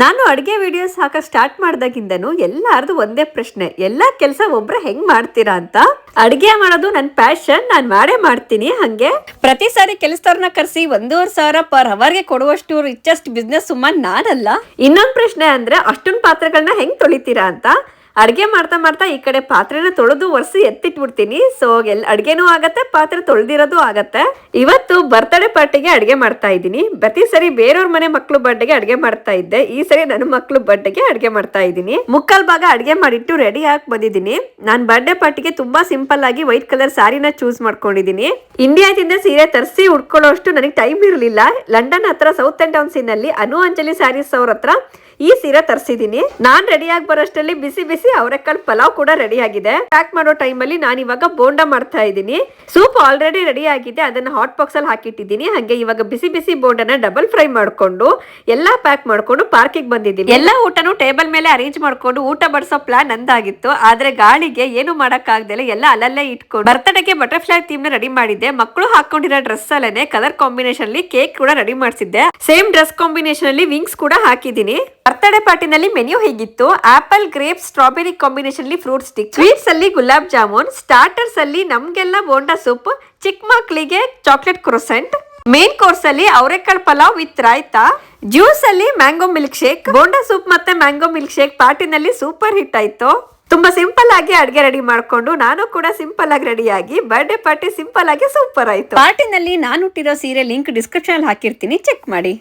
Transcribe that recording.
ನಾನು ಅಡುಗೆ ವಿಡಿಯೋಸ್ ಹಾಕ ಸ್ಟಾರ್ಟ್ ಮಾಡ್ದಾಗಿಂದನು ಎಲ್ಲಾರ್ದು ಒಂದೇ ಪ್ರಶ್ನೆ, ಎಲ್ಲಾ ಕೆಲಸ ಒಬ್ರೆ ಹೆಂಗ್ ಮಾಡ್ತೀರಾ ಅಂತ. ಅಡುಗೆ ಮಾಡೋದು ನನ್ನ ಪ್ಯಾಷನ್, ನಾನು ಮಾಡೇ ಮಾಡ್ತೀನಿ. ಹಂಗೆ ಪ್ರತಿ ಸಾರಿ ಕೆಲಸದವ್ರನ್ನ ಕರೆಸಿ 1,500 ಪರ್ ಅವರ್ಗೆ ಕೊಡುವಷ್ಟು ರಿಚೆಸ್ಟ್ ಬಿಸ್ನೆಸ್ ಸುಮ್ಮನೆ ನಾನಲ್ಲ. ಇನ್ನೊಂದು ಪ್ರಶ್ನೆ ಅಂದ್ರೆ ಅಷ್ಟೊಂದು ಪಾತ್ರೆಗಳನ್ನ ಹೆಂಗ್ ತೊಳಿತೀರಾ ಅಂತ. ಅಡುಗೆ ಮಾಡ್ತಾ ಮಾಡ್ತಾ ಈ ಕಡೆ ಪಾತ್ರೆನ ತೊಳೆದು ಒರೆಸಿ ಎತ್ತಿಟ್ಬಿಡ್ತೀನಿ. ಸೊ ಅಡುಗೆನೂ ಆಗತ್ತೆ, ಪಾತ್ರೆ ತೊಳೆದಿರೋದು ಆಗತ್ತೆ. ಇವತ್ತು ಬರ್ತ್ಡೇ ಪಾರ್ಟಿಗೆ ಅಡುಗೆ ಮಾಡ್ತಾ ಇದ್ದೀನಿ. ಪ್ರತಿ ಸರಿ ಬೇರೆಯವ್ರ ಮನೆ ಮಕ್ಳು ಬರ್ಡೇಗೆ ಅಡುಗೆ ಮಾಡ್ತಾ ಇದ್ದೆ, ಈ ಸರಿ ನನ್ನ ಮಕ್ಳು ಬರ್ಡೇಗೆ ಅಡುಗೆ ಮಾಡ್ತಾ ಇದ್ದೀನಿ. ಮುಕ್ಕಾಲ್ ಭಾಗ ಅಡುಗೆ ಮಾಡಿಟ್ಟು ರೆಡಿ ಆಗಿ ಬಂದಿದ್ದೀನಿ. ನಾನು ಬರ್ಡೇ ಪಾರ್ಟಿಗೆ ತುಂಬಾ ಸಿಂಪಲ್ ಆಗಿ ವೈಟ್ ಕಲರ್ ಸ್ಯಾರಿನ ಚೂಸ್ ಮಾಡ್ಕೊಂಡಿದ್ದೀನಿ. ಇಂಡಿಯಾದಿಂದ ಸೀರೆ ತರಿಸಿ ಉಟ್ಕೊಳ್ಳೋಷ್ಟು ನನಗೆ ಟೈಮ್ ಇರಲಿಲ್ಲ. ಲಂಡನ್ ಹತ್ರ ಸೌತ್ ಅಂಡ್ ಟೌನ್ ಸೀನಲ್ಲಿ ಅನು ಅಂಜಲಿ ಸ್ಯಾರೀಸ್ ಅವ್ರ ಹತ್ರ ಈ ಸೀರೆ ತರಿಸಿದೀನಿ. ನಾನ್ ರೆಡಿ ಆಗಿ ಬರೋಷ್ಟರಲ್ಲಿ ಬಿಸಿ ಬಿಸಿ ಅವರೆಕಾಳು ಪಲಾವ್ ಕೂಡ ರೆಡಿ ಆಗಿದೆ. ಪ್ಯಾಕ್ ಮಾಡೋ ಟೈಮಲ್ಲಿ ನಾನು ಇವಾಗ ಬೋಂಡ ಮಾಡ್ತಾ ಇದ್ದೀನಿ. ಸೂಪ್ ಆಲ್ರೆಡಿ ರೆಡಿ ಆಗಿದೆ, ಅದನ್ನ ಹಾಟ್ ಬಾಕ್ಸ್ ಅಲ್ಲಿ ಹಾಕಿಟ್ಟಿದ್ದೀನಿ. ಹಾಗೆ ಇವಾಗ ಬಿಸಿ ಬಿಸಿ ಬೋಂಡನ ಡಬಲ್ ಫ್ರೈ ಮಾಡ್ಕೊಂಡು ಎಲ್ಲಾ ಪ್ಯಾಕ್ ಮಾಡ್ಕೊಂಡು ಪಾರ್ಕಿಗೆ ಬಂದಿದ್ದೀನಿ. ಎಲ್ಲಾ ಊಟನು ಟೇಬಲ್ ಮೇಲೆ ಅರೇಂಜ್ ಮಾಡ್ಕೊಂಡು ಊಟ ಬಡಿಸೋ ಪ್ಲಾನ್ ನಂದಾಗಿತ್ತು. ಆದ್ರೆ ಗಾಳಿಗೆ ಏನು ಮಾಡಕ್ ಆಗ್ದಲ್ಲ, ಎಲ್ಲ ಅಲ್ಲಲ್ಲೇ ಇಟ್ಕೊಂಡು ಬರ್ತ್ಡೇಗೆ ಬಟರ್ಫ್ಲೈ ಥೀಮ್ ನ ರೆಡಿ ಮಾಡಿದ್ದೆ. ಮಕ್ಕಳು ಹಾಕೊಂಡಿರೋ ಡ್ರೆಸ್ ಅಲ್ಲೇನೆ ಕಲರ್ ಕಾಂಬಿನೇಷನ್ ಅಲ್ಲಿ ಕೇಕ್ ಕೂಡ ರೆಡಿ ಮಾಡಿಸಿದ್ದೆ. ಸೇಮ್ ಡ್ರೆಸ್ ಕಾಂಬಿನೇಷನ್ ಅಲ್ಲಿ ವಿಂಗ್ಸ್ ಕೂಡ ಹಾಕಿದ್ದೀನಿ. ಬರ್ತ್ಡೇ ಪಾರ್ಟಿನಲ್ಲಿ ಮೆನ್ಯೂ ಹೀಗಿತ್ತು: ಆಪಲ್, ಗ್ರೇಪ್, ಸ್ಟ್ರಾಬೆರಿ ಕಾಂಬಿನೇಷನ್ ಅಲ್ಲಿ ಫ್ರೂಟ್ ಸ್ಟಿಕ್, ಸ್ವೀಟ್ಸ್ ಅಲ್ಲಿ ಗುಲಾಬ್ ಜಾಮೂನ್, ಸ್ಟಾರ್ಟರ್ಸ್ ಅಲ್ಲಿ ನಮ್ಗೆಲ್ಲ ಬೋಂಡಾ ಸೂಪ್, ಚಿಕ್ಕ ಮಕ್ಕಳಿಗೆ ಚಾಕ್ಲೇಟ್ ಕ್ರೋಸೆಂಟ್, ಮೇನ್ ಕೋರ್ಸ್ ಅಲ್ಲಿ ಅವರೆಕಾಳು ಪಲಾವ್ ವಿತ್ ರಾಯ್ತಾ, ಜ್ಯೂಸ್ ಅಲ್ಲಿ mango milk shake. Bonda soup ಮತ್ತೆ ಮ್ಯಾಂಗೋ ಮಿಲ್ಕ್ ಶೇಕ್ ಪಾರ್ಟಿನಲ್ಲಿ ಸೂಪರ್ ಹಿಟ್ ಆಯ್ತು. ತುಂಬಾ ಸಿಂಪಲ್ ಆಗಿ ಅಡ್ಗೆ ರೆಡಿ ಮಾಡ್ಕೊಂಡು ನಾನು ಕೂಡ ಸಿಂಪಲ್ ಆಗಿ ರೆಡಿ ಆಗಿ ಬರ್ಡೇ ಪಾರ್ಟಿ ಸಿಂಪಲ್ ಆಗಿ ಸೂಪರ್ ಆಯ್ತು. ಪಾರ್ಟಿನಲ್ಲಿ ನಾನು ಹುಟ್ಟಿರೋ ಸೀರೆ ಲಿಂಕ್ ಡಿಸ್ಕ್ರಿಪ್ಷನ್ ಅಲ್ಲಿ ಹಾಕಿರ್ತೀನಿ, ಚೆಕ್ ಮಾಡಿ.